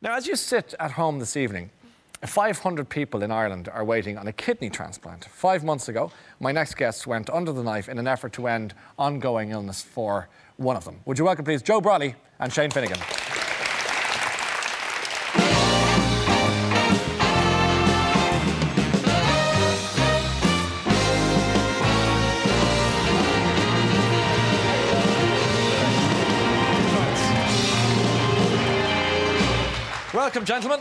Now, as you sit at home this evening, 500 people in Ireland are waiting on a kidney transplant. 5 months ago, my next guests went under the knife in an effort to end ongoing illness for one of them. Would you welcome, please, Joe Brolly and Shane Finnegan. Welcome, gentlemen.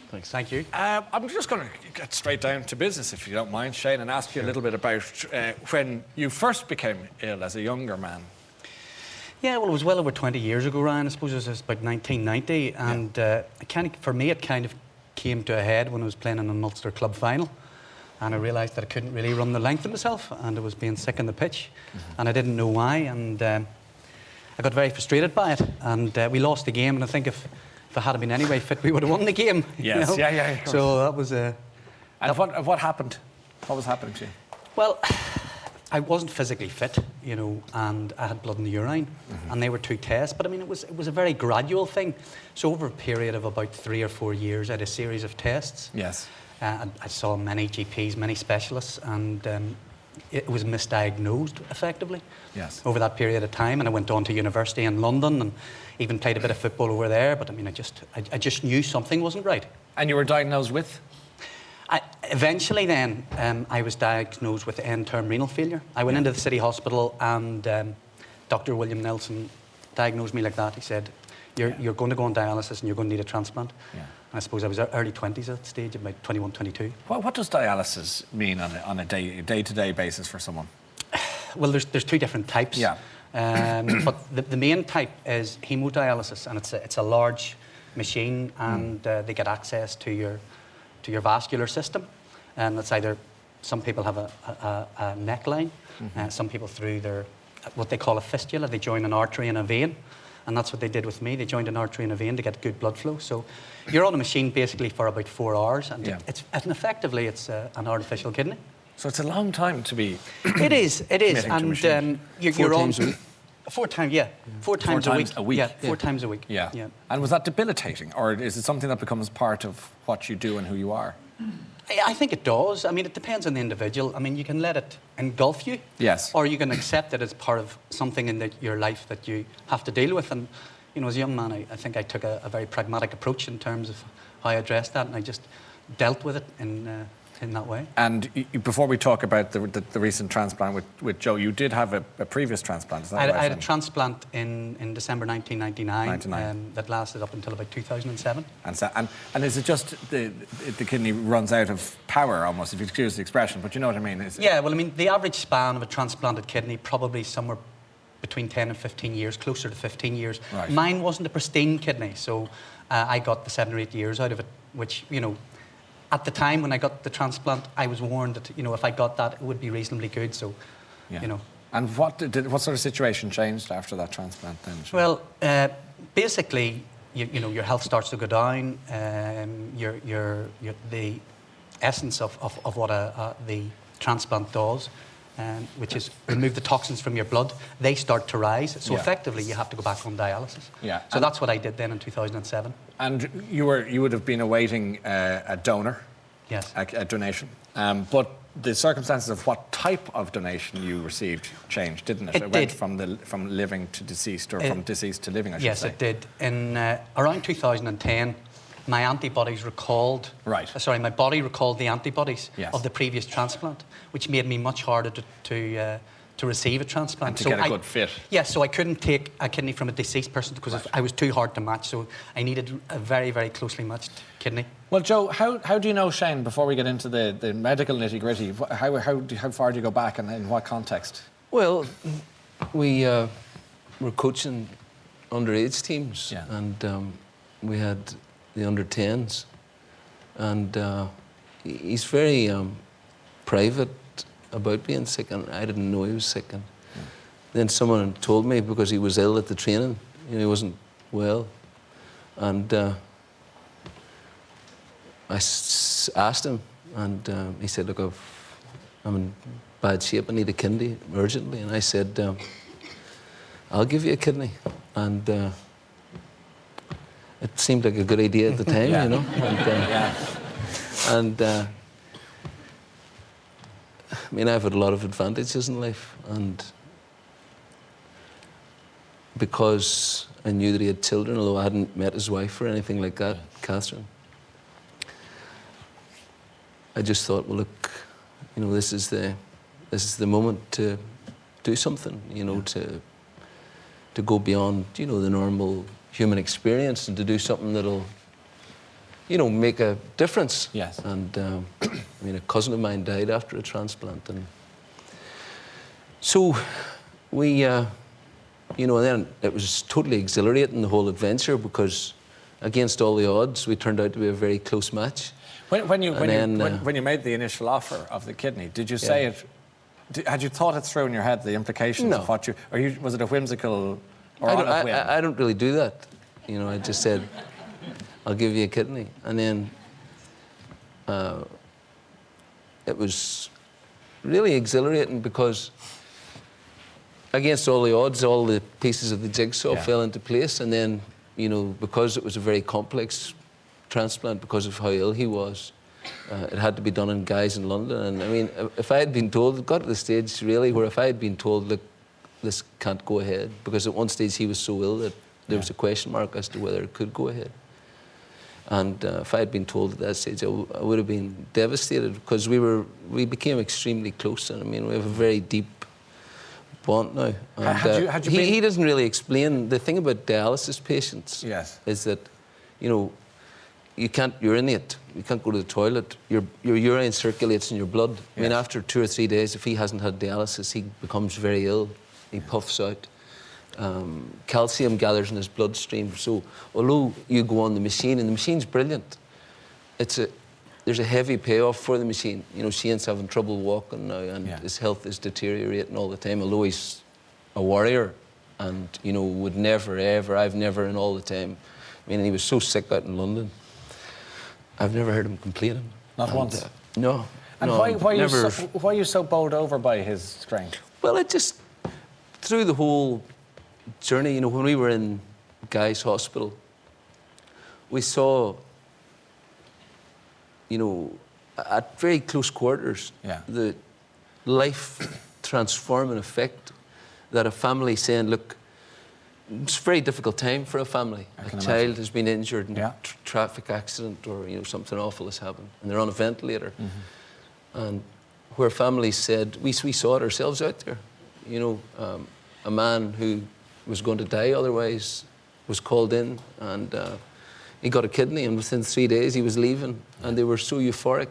Thanks. Thank you. I'm just going to get straight down to business, if you don't mind, Shane, and ask you a little bit about when you first became ill as a younger man. Yeah, well, it was well over 20 years ago, Ryan. I suppose it was about 1990, and for me, it kind of came to a head when I was playing in an Ulster club final, and I realised that I couldn't really run the length of myself, and I was being sick on the pitch, and I didn't know why, and I got very frustrated by it, and we lost the game, and I think if I had been anyway fit, we would have won the game. Yes, you know? yeah. So that was And what happened? What was happening to you? Well, I wasn't physically fit, you know, and I had blood in the urine, and they were 2 tests. But I mean, it was a very gradual thing. So over a period of about 3 or 4 years, I had a series of tests. Yes. And I saw many GPs, many specialists, and it was misdiagnosed effectively. Yes. Over that period of time, and I went on to university in London and even played a bit of football over there. But I mean, I just knew something wasn't right. And you were diagnosed with? Eventually then, I was diagnosed with end-term renal failure. I went into the city hospital, and Dr. William Nelson diagnosed me like that. He said, you're going to go on dialysis and you're going to need a transplant. Yeah. And I suppose I was early 20s at that stage, about 21, 22. What does dialysis mean on a day-to-day basis for someone? Well, there's 2 different types. Yeah. But the main type is hemodialysis, and it's a large machine, and they get access to your vascular system, and it's either some people have a neckline, some people through their what they call a fistula. They join an artery and a vein, and that's what they did with me. They joined an artery and a vein to get good blood flow. So you're on a machine basically for about 4 hours, and effectively it's an artificial kidney. So it's a long time to be. It is, and you're on 4 times, yeah, 4 times a week. Yeah, 4 times a week. Yeah. And was that debilitating, or is it something that becomes part of what you do and who you are? I think it does. I mean, it depends on the individual. I mean, you can let it engulf you. Yes. Or you can accept it as part of something in your life that you have to deal with. And, you know, as a young man, I think I took a very pragmatic approach in terms of how I addressed that, and I just dealt with it in that way. And before we talk about the recent transplant with Joe, you did have a previous transplant, is that right? I had a transplant in December 1999. That lasted up until about 2007. And is it just the kidney runs out of power almost, if you excuse the expression, but you know what I mean? Yeah, well, I mean, the average span of a transplanted kidney probably somewhere between 10 and 15 years, closer to 15 years. Right. Mine wasn't a pristine kidney, so I got the 7 or 8 years out of it, which, you know, at the time when I got the transplant, I was warned that, you know, if I got that, it would be reasonably good. So, you know. And what sort of situation changed after that transplant then? Well, basically, you know, your health starts to go down. The essence of what the transplant does, which is remove the toxins from your blood, they start to rise. So effectively, you have to go back on dialysis. Yeah. So that's what I did then in 2007. And you would have been awaiting a donor. Yes. A donation. But the circumstances of what type of donation you received changed, didn't it? It went from living to deceased, or from deceased to living, I should say. Yes, it did. In around 2010, my antibodies recalled. Right. Sorry, my body recalled the antibodies of the previous transplant, which made me much harder to receive a transplant. And to get a good fit. Yes, so I couldn't take a kidney from a deceased person because I was too hard to match. So I needed a very, very closely matched kidney. Well, Joe, how do you know Shane? Before we get into the medical nitty gritty, how far do you go back, and in what context? Well, we were coaching underage teams, and we had the under-10s, and he's very private about being sick, and I didn't know he was sick. And then someone told me, because he was ill at the training, you know, he wasn't well, and I asked him, and he said, look, I'm in bad shape, I need a kidney urgently. And I said, I'll give you a kidney. And it seemed like a good idea at the time, Yeah. you know. And I mean, I've had a lot of advantages in life, and because I knew that he had children, although I hadn't met his wife or anything like that, Catherine, I just thought, well, look, you know, this is the moment to do something, you know, to go beyond, you know, the normal human experience, and to do something that'll, you know, make a difference. Yes. And I mean, a cousin of mine died after a transplant, and so we, you know, and then it was totally exhilarating, the whole adventure, because against all the odds, we turned out to be a very close match. When you made the initial offer of the kidney, did you say it? Had you thought it through in your head, the implications of what you, was it a whimsical or on a whim? I don't really do that. You know, I just said, I'll give you a kidney. And then it was really exhilarating, because against all the odds, all the pieces of the jigsaw fell into place. And then, you know, because it was a very complex transplant, because of how ill he was, it had to be done in Guy's in London. And I mean, if I had been told, it got to the stage really where if I had been told, look, this can't go ahead, because at one stage he was so ill that there was a question mark as to whether it could go ahead. And if I had been told at that stage, I would have been devastated, because we became extremely close. And I mean, we have a very deep bond now. And, he doesn't really explain the thing about dialysis patients. Yes. Is that, you know, you can't urinate. You can't go to the toilet. Your urine circulates in your blood. Yes. I mean, after 2 or 3 days, if he hasn't had dialysis, he becomes very ill. He puffs out. Calcium gathers in his bloodstream. So although you go on the machine, and the machine's brilliant, there's a heavy payoff for the machine. You know, Shane's having trouble walking now, and his health is deteriorating all the time, although he's a warrior and, you know, would never, ever, I've never in all the time. I mean, he was so sick out in London. I've never heard him complaining. Not once? No. And no, why are you so bowled over by his strength? Well, it just, through the whole journey, you know, when we were in Guy's Hospital, we saw, you know, at very close quarters, the life-transforming effect that a family saying, look, it's a very difficult time for a family. A child has been injured in a traffic accident, or, you know, something awful has happened, and they're on a ventilator. And where families said, we saw it ourselves out there. You know, a man who was going to die otherwise was called in, and he got a kidney, and within 3 days he was leaving, and they were so euphoric.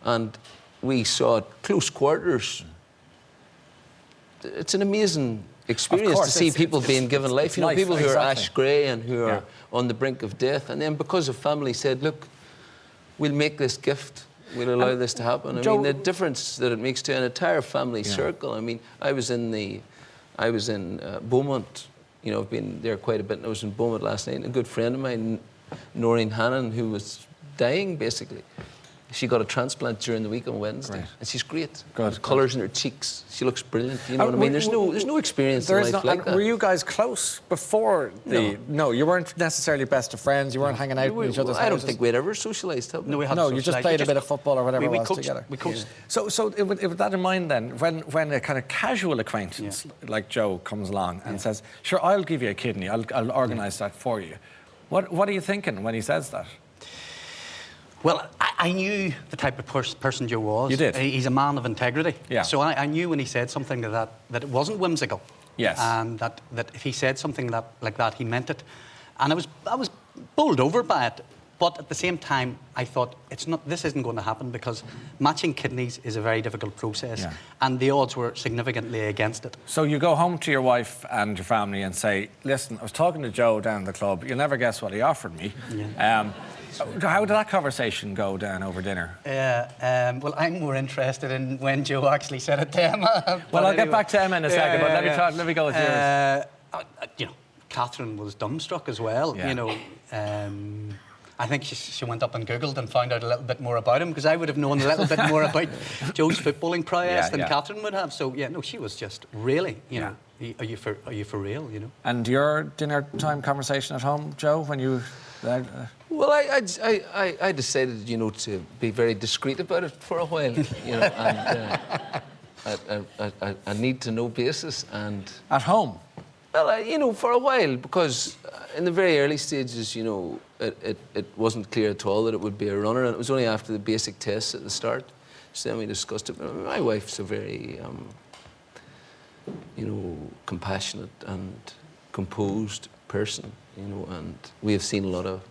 And we saw at close quarters. It's an amazing experience to see people being given life. You know, people who are ash grey and who are on the brink of death. And then because a family said, look, we'll make this gift, we'll allow this to happen. I mean, the difference that it makes to an entire family circle. I mean, I was in Beaumont. You know, I've been there quite a bit, and I was in Beaumont last night. And a good friend of mine, Noreen Hannon, who was dying, basically. She got a transplant during the week on Wednesday, and she's great. Good. Colours in her cheeks. She looks brilliant. You know what I mean? There's no experience in life like that. Were you guys close before the? No, you weren't necessarally best of friends. You weren't hanging out in each other's houses. I don't think we'd ever socialised. No, you just played a bit of football or whatever it was together. We coached. So with that in mind, then, when a kind of casual acquaintance like Joe comes along and says, "Sure, I'll give you a kidney. I'll organise that for you," what are you thinking when he says that? Well, I knew the type of person Joe was. You did? He's a man of integrity. Yeah. So I knew when he said something that it wasn't whimsical. Yes. And that if he said something like that, he meant it. And I was bowled over by it. But at the same time, I thought, this isn't going to happen, because matching kidneys is a very difficult process. Yeah. And the odds were significantly against it. So you go home to your wife and your family and say, listen, I was talking to Joe down at the club. You'll never guess what he offered me. Yeah. How did that conversation go down over dinner? Well, I'm more interested in when Joe actually said it to Emma. Well, I'll get back to Emma in a second, but let me go with yours. You know, Catherine was dumbstruck as well. Yeah. You know, I think she went up and Googled and found out a little bit more about him, because I would have known a little bit more about Joe's footballing prowess than Catherine would have. So yeah, no, she was just really, you know, are you for real, you know? And your dinner time conversation at home, Joe, when you... Well, I decided, you know, to be very discreet about it for a while, you know, and I need to know basis. And at home? Well, you know, for a while, because in the very early stages, you know, it wasn't clear at all that it would be a runner, and it was only after the basic tests at the start. So then we discussed it. My wife's a very, you know, compassionate and composed person, you know, and we have seen a lot of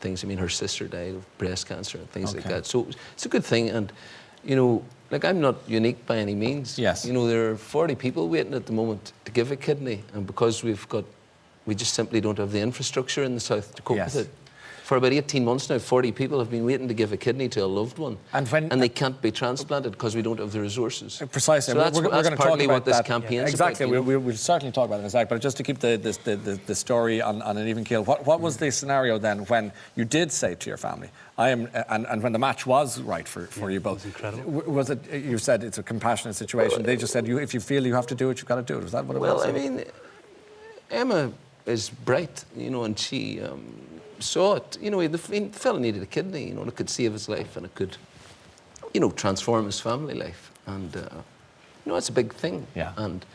things. I mean, her sister died of breast cancer and things like that. So it's a good thing, and, you know, like, I'm not unique by any means. Yes. You know, there are 40 people waiting at the moment to give a kidney, and because we just simply don't have the infrastructure in the south to cope with it. For about 18 months now, 40 people have been waiting to give a kidney to a loved one, and they can't be transplanted because we don't have the resources. Precisely. So that's going to partly talk about what this that. campaign is exactly. about. We'll certainly talk about it in a sec. But just to keep the story on an even keel, what was the scenario then when you did say to your family, I am, and when the match was right for you both? It was incredible. Was it? You said it's a compassionate situation. They just said, if you feel you have to do it, you've got to do it. Was that what it was? Well, I mean, Emma is bright, you know, and she saw it. You know, the fella needed a kidney, you know, and it could save his life, and it could, you know, transform his family life. And, you know, it's a big thing. Yeah. And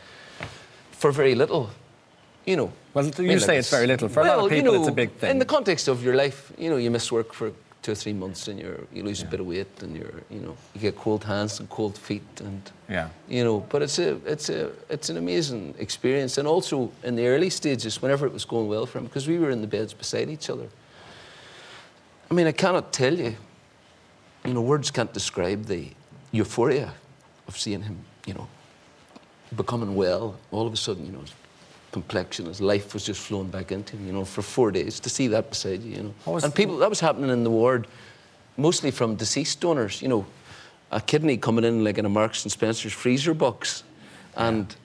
for very little, you know. Well, you say it's very little. For a lot of people, you know, it's a big thing. In the context of your life, you know, you miss work for 2 or 3 months, and you lose a bit of weight, and you know, you get cold hands and cold feet, and you know. But it's an amazing experience, and also in the early stages, whenever it was going well for him, because we were in the beds beside each other. I mean, I cannot tell you. You know, words can't describe the euphoria of seeing him, you know, becoming well. All of a sudden, you know, his complexion, his life was just flowing back into him, you know, for 4 days, to see that beside you, you know. And people, that was happening in the ward, mostly from deceased donors, you know, a kidney coming in like in a Marks and Spencer's freezer box, and,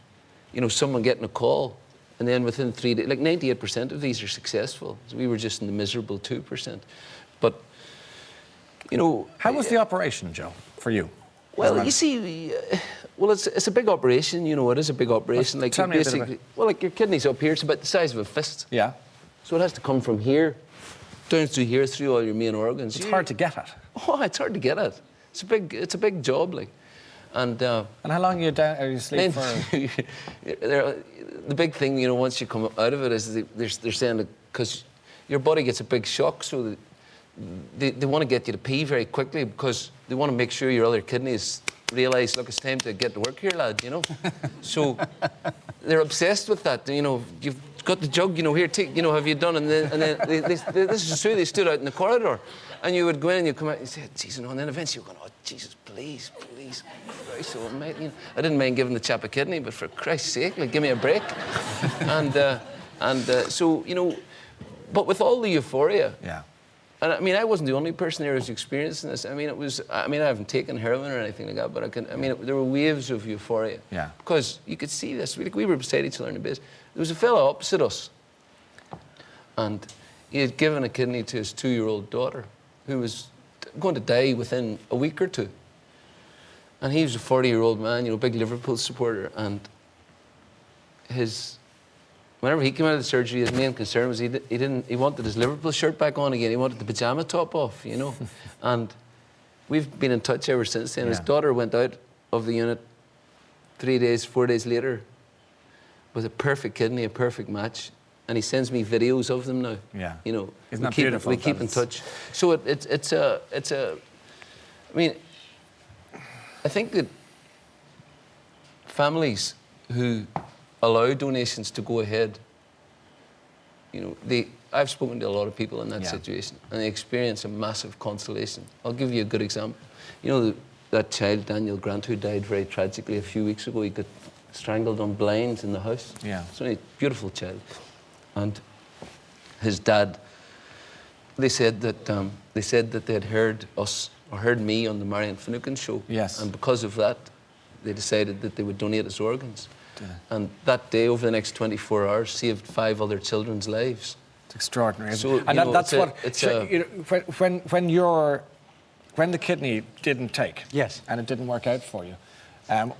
you know, someone getting a call, and then within 3 days, like 98% of these are successful. So we were just in the miserable 2%. But, you know... How was the operation, Joe, for you? Well, you see, well, it's a big operation, you know, it is a big operation. Like, tell me basically, a bit well, like your kidney's up here, it's about the size of a fist. Yeah. So it has to come from here, down through here, through all your main organs. It's hard to get at. Oh, it's hard to get at. It's a big job, like. And how long are you asleep for? The big thing, you know, once you come out of it is they're saying that because your body gets a big shock, so they want to get you to pee very quickly, because they want to make sure your other kidneys realise, look, it's time to get to work here, lad, you know. So they're obsessed with that. You know, you've got the jug, you know, here, take, you know, have you done? And then this is true, they stood out in the corridor, and you would go in and you'd come out and say, Jesus, no, and then eventually you're going, oh, Jesus, please, Christ almighty. You know, I didn't mind giving the chap a kidney, but for Christ's sake, like, give me a break. So, you know, but with all the euphoria, and I mean, I wasn't the only person there who was experiencing this. I mean, I haven't taken heroin or anything like that, but there were waves of euphoria. Yeah. Because you could see this. We were beside each other in the base. There was a fellow opposite us, and he had given a kidney to his 2-year-old daughter, who was going to die within a week or two. And he was a 40-year-old man, you know, big Liverpool supporter, and whenever he came out of the surgery, his main concern was he wanted his Liverpool shirt back on again. He wanted the pyjama top off, you know. And we've been in touch ever since then. His daughter went out of the unit 4 days later with a perfect kidney, a perfect match. And he sends me videos of them now. Yeah. You know, isn't that beautiful? We keep in touch. So it's a. I mean, I think that families who allow donations to go ahead, you know, I've spoken to a lot of people in that situation, and they experience a massive consolation. I'll give you a good example. You know, that child, Daniel Grant, who died very tragically a few weeks ago, he got strangled on blinds in the house. Yeah. It's only a beautiful child. And his dad, they said that they had heard us, or heard me on the Marion Finnegan show. Yes. And because of that, they decided that they would donate his organs. And that day, over the next 24 hours, saved 5 other children's lives. It's extraordinary. So, and that's what. It's you know, when the kidney didn't take, yes, and it didn't work out for you,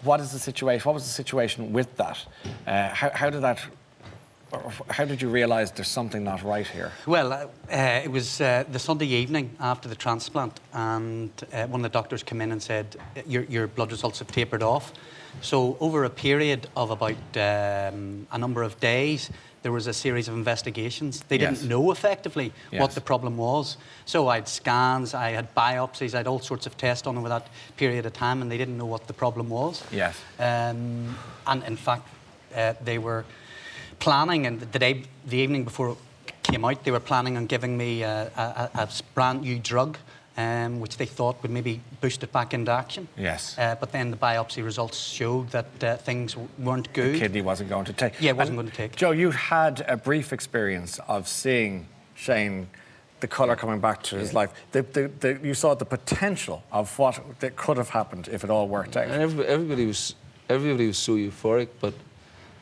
what is the situation? What was the situation with that? How did you realise there's something not right here? Well, it was the Sunday evening after the transplant, and one of the doctors came in and said, your blood results have tapered off. So over a period of about a number of days, there was a series of investigations. They didn't know effectively what the problem was. So I had scans, I had biopsies, I had all sorts of tests done over that period of time, and they didn't know what the problem was. Yes. And in fact, they were planning, and the evening before it came out, they were planning on giving me a brand new drug, which they thought would maybe boost it back into action. Yes. But then the biopsy results showed that things weren't good. The kidney wasn't going to take. Yeah, it wasn't going to take. Joe, you had a brief experience of seeing Shane, the colour coming back to his life. You saw the potential of what that could have happened if it all worked out. And everybody was so euphoric, but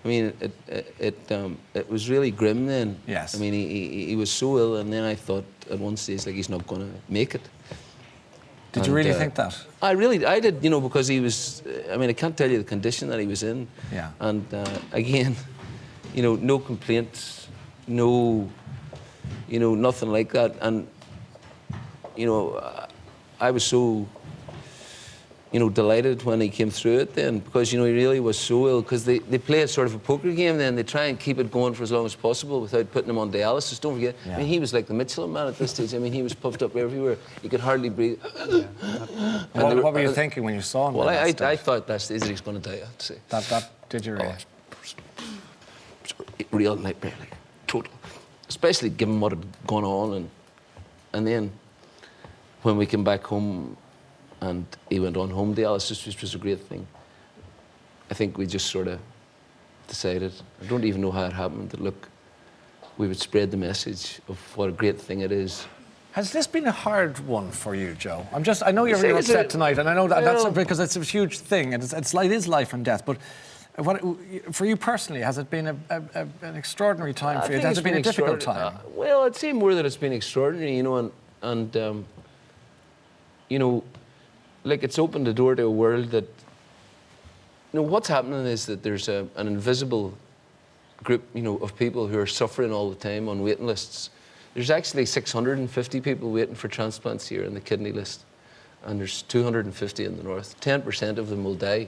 I mean, it was really grim then. Yes. I mean, he was so ill, and then I thought at one stage, like, he's not going to make it. Did you really think that? I did, you know, because he was, I mean, I can't tell you the condition that he was in. Yeah. And again, you know, no complaints, no, you know, nothing like that. And, you know, I was so, you know, delighted when he came through it then, because, you know, he really was so ill, because they play a sort of a poker game then. They try and keep it going for as long as possible without putting him on dialysis. Don't forget, I mean, he was like the Michelin Man at this stage. I mean, he was puffed up everywhere. He could hardly breathe. What were you thinking when you saw him? Well, I thought that stage that he's going to die, I'd say. That did you really? Real nightmare, like, total. Especially given what had gone on, and then when we came back home and he went on home dialysis, which was a great thing, I think we just sort of decided, I don't even know how it happened, that look, we would spread the message of what a great thing it is. Has this been a hard one for you, Joe? I know you're really upset tonight, and I know that's because it's a huge thing, and it is life and death, but for you personally, has it been an extraordinary time for you? Has it been a difficult time? Well, I'd say more that it's been extraordinary, you know, and you know, like, it's opened the door to a world that, you know, what's happening is that there's an invisible group, you know, of people who are suffering all the time on waiting lists. There's actually 650 people waiting for transplants here in the kidney list, and there's 250 in the north. 10% of them will die,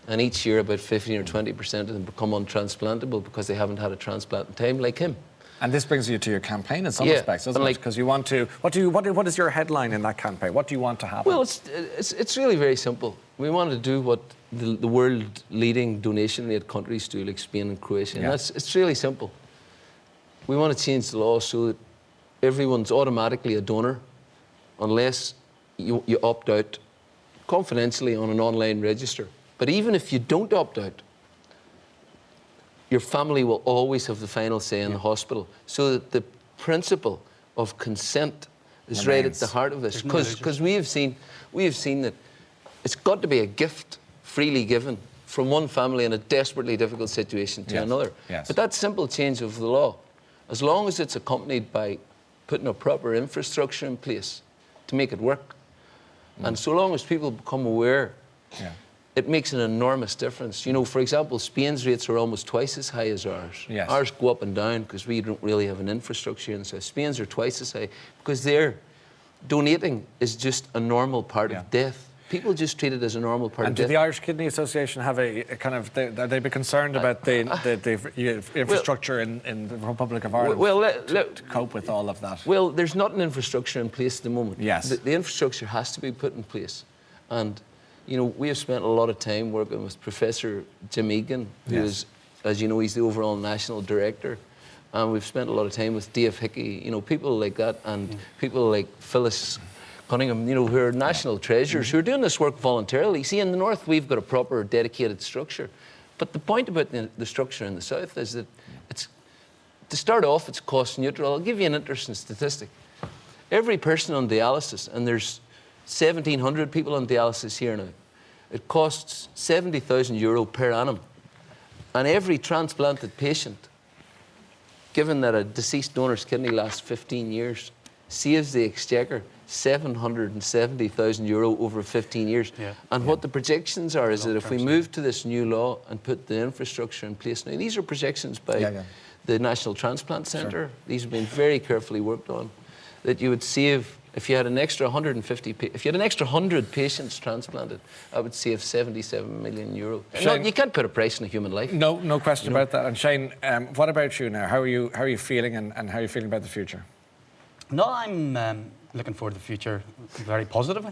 and each year about 15 or 20% of them become untransplantable because they haven't had a transplant in time, like him. And this brings you to your campaign in some respects, doesn't it? Because you want to. What is your headline in that campaign? What do you want to happen? Well, it's really very simple. We want to do what the world-leading donation-rate countries do, like Spain and Croatia. And it's really simple. We want to change the law so that everyone's automatically a donor, unless you opt out confidentially on an online register. But even if you don't opt out, your family will always have the final say in the hospital, so that the principle of consent is right at the heart of this. Because we have seen that it's got to be a gift freely given from one family in a desperately difficult situation to another. Yes. But that simple change of the law, as long as it's accompanied by putting a proper infrastructure in place to make it work, and so long as people become aware, it makes an enormous difference. You know, for example, Spain's rates are almost twice as high as ours. Yes. Ours go up and down because we don't really have an infrastructure in the south. Spain's are twice as high because their donating is just a normal part of death. People just treat it as a normal part of death. And do the Irish Kidney Association have a kind of... Are they be concerned about the infrastructure in the Republic of Ireland to cope with all of that? Well, there's not an infrastructure in place at the moment. Yes. The infrastructure has to be put in place. And, you know, we have spent a lot of time working with Professor Jim Egan, who is, as you know, he's the overall national director. And we've spent a lot of time with Dave Hickey, you know, people like that, and people like Phyllis Cunningham, you know, who are national treasures, who are doing this work voluntarily. See, in the north, we've got a proper, dedicated structure. But the point about the structure in the south is that it's, to start off, it's cost neutral. I'll give you an interesting statistic. Every person on dialysis, and there's 1,700 people on dialysis here now, it costs €70,000 per annum. And every transplanted patient given that a deceased donor's kidney lasts 15 years, saves the exchequer €770,000 over 15 years. Yeah. And what the projections are is that if we move to this new law and put the infrastructure in place, now these are projections by the National Transplant Centre. These have been very carefully worked on, that you would save, if you had an extra 100 patients transplanted, I would save €77 million. No, you can't put a price on a human life. No question about that. And Shane, what about you now? How are you feeling, and how are you feeling about the future? No, I'm looking forward to the future very positively.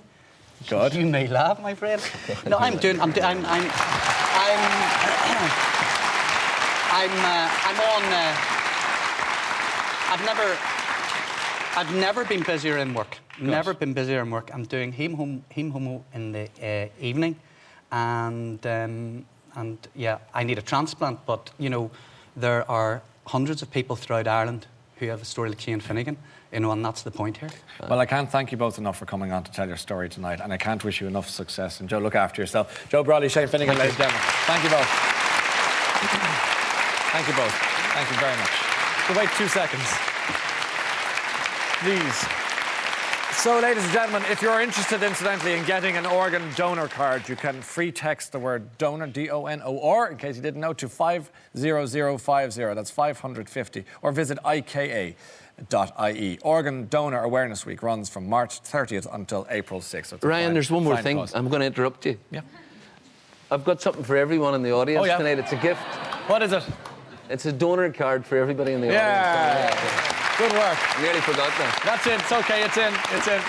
Good. You may laugh, my friend. No, I'm on. I've never been busier in work. Never been busier in work. I'm doing heme homo in the evening, and yeah, I need a transplant. But you know, there are hundreds of people throughout Ireland who have a story like Shane Finnegan. You know, and that's the point here. Well, I can't thank you both enough for coming on to tell your story tonight, and I can't wish you enough success. And Joe, look after yourself. Joe Brolly, Shane Finnegan, ladies and gentlemen. Thank you both. Thank you both. Thank you very much. So wait 2 seconds. Please. So, ladies and gentlemen, if you're interested, incidentally, in getting an organ donor card, you can free text the word donor, D-O-N-O-R, in case you didn't know, to 50050. That's 550. Or visit IKA.ie. Organ Donor Awareness Week runs from March 30th until April 6th. Ryan, there's one more thing. Cause. I'm going to interrupt you. Yeah. I've got something for everyone in the audience tonight. It's a gift. What is it? It's a donor card for everybody in the audience. Good work. I nearly forgot that. That's it. It's okay. It's in. It's in.